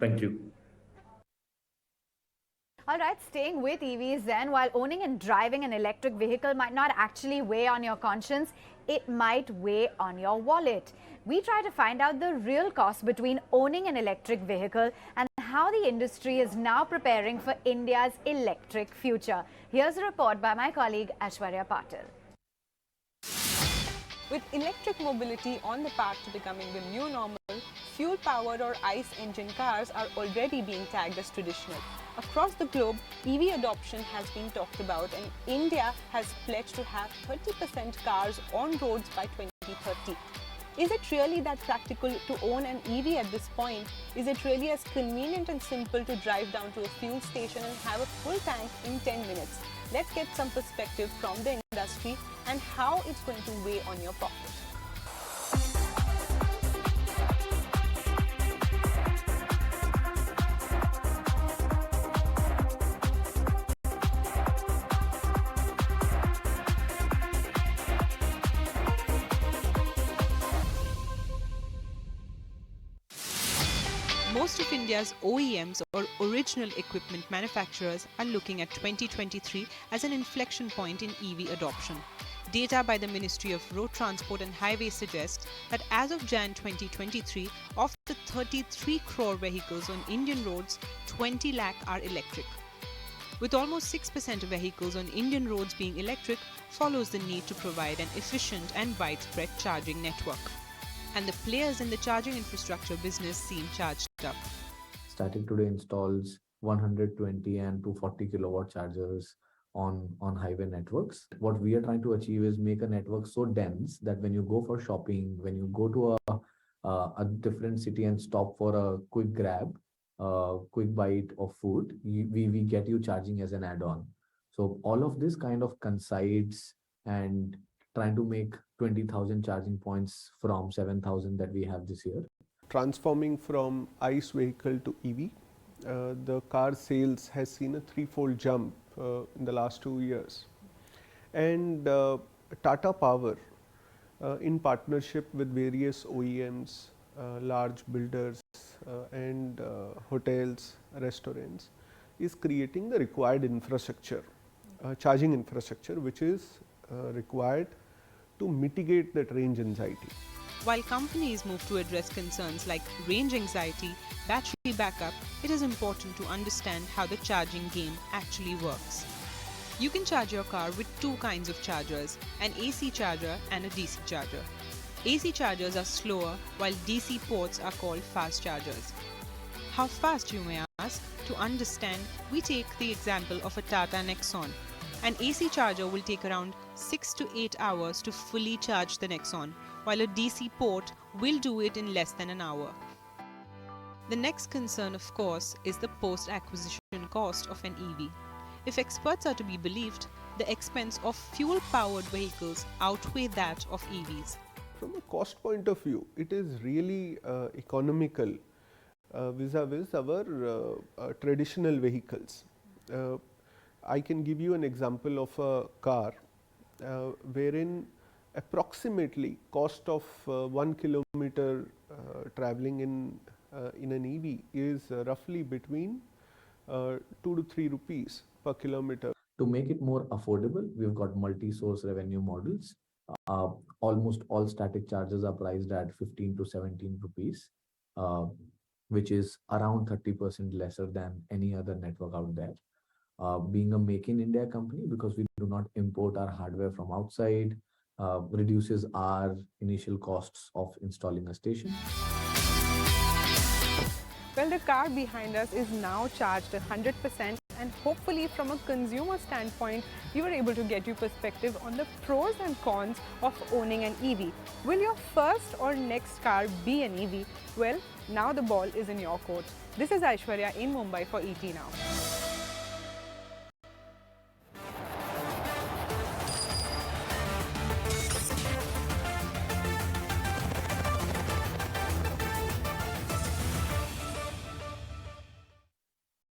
Thank you. All right, staying with EVs then, while owning and driving an electric vehicle might not actually weigh on your conscience, it might weigh on your wallet. We try to find out the real cost between owning an electric vehicle and how the industry is now preparing for India's electric future. Here's a report by my colleague Aishwarya Patil. With electric mobility on the path to becoming the new normal, fuel-powered or ICE engine cars are already being tagged as traditional. Across the globe, EV adoption has been talked about, and India has pledged to have 30% cars on roads by 2030. Is it really that practical to own an EV at this point? Is it really as convenient and simple to drive down to a fuel station and have a full tank in 10 minutes? Let's get some perspective from the industry and how it's going to weigh on your pocket. Most of India's OEMs or original equipment manufacturers are looking at 2023 as an inflection point in EV adoption. Data by the Ministry of Road Transport and Highways suggests that as of Jan 2023, of the 33 crore vehicles on Indian roads, 20 lakh are electric. With almost 6% of vehicles on Indian roads being electric, follows the need to provide an efficient and widespread charging network. And the players in the charging infrastructure business seem charged up. Static today installs 120 and 240 kilowatt chargers on highway networks. What we are trying to achieve is make a network so dense that when you go for shopping, when you go to a different city and stop for a quick grab, quick bite of food, we get you charging as an add-on. So all of this kind of coincides and trying to make 20,000 charging points from 7,000 that we have this year. Transforming from ICE vehicle to EV, the car sales has seen a threefold jump in the last 2 years. And Tata Power, in partnership with various OEMs, large builders and hotels, restaurants, is creating the required infrastructure, charging infrastructure, which is required to mitigate that range anxiety. While companies move to address concerns like range anxiety, battery backup, it is important to understand how the charging game actually works. You can charge your car with two kinds of chargers, an AC charger and a DC charger. AC chargers are slower, while DC ports are called fast chargers. How fast, you may ask? To understand, we take the example of a Tata Nexon. An AC charger will take around 6 to 8 hours to fully charge the Nexon, while a DC port will do it in less than an hour. The next concern, of course, is the post-acquisition cost of an EV. If experts are to be believed, the expense of fuel-powered vehicles outweigh that of EVs. From a cost point of view, it is really economical vis-a-vis our traditional vehicles. I can give you an example of a car wherein approximately cost of 1 kilometer traveling in an EV is roughly between 2 to 3 rupees per kilometer. To make it more affordable, we've got multi-source revenue models. Almost all static chargers are priced at 15 to 17 rupees, which is around 30% lesser than any other network out there. Being a Make in India company, because we do not import our hardware from outside, reduces our initial costs of installing a station. Well, the car behind us is now charged 100%, and hopefully from a consumer standpoint, we were able to get you perspective on the pros and cons of owning an EV. Will your first or next car be an EV? Well, now the ball is in your court. This is Aishwarya in Mumbai for ET Now.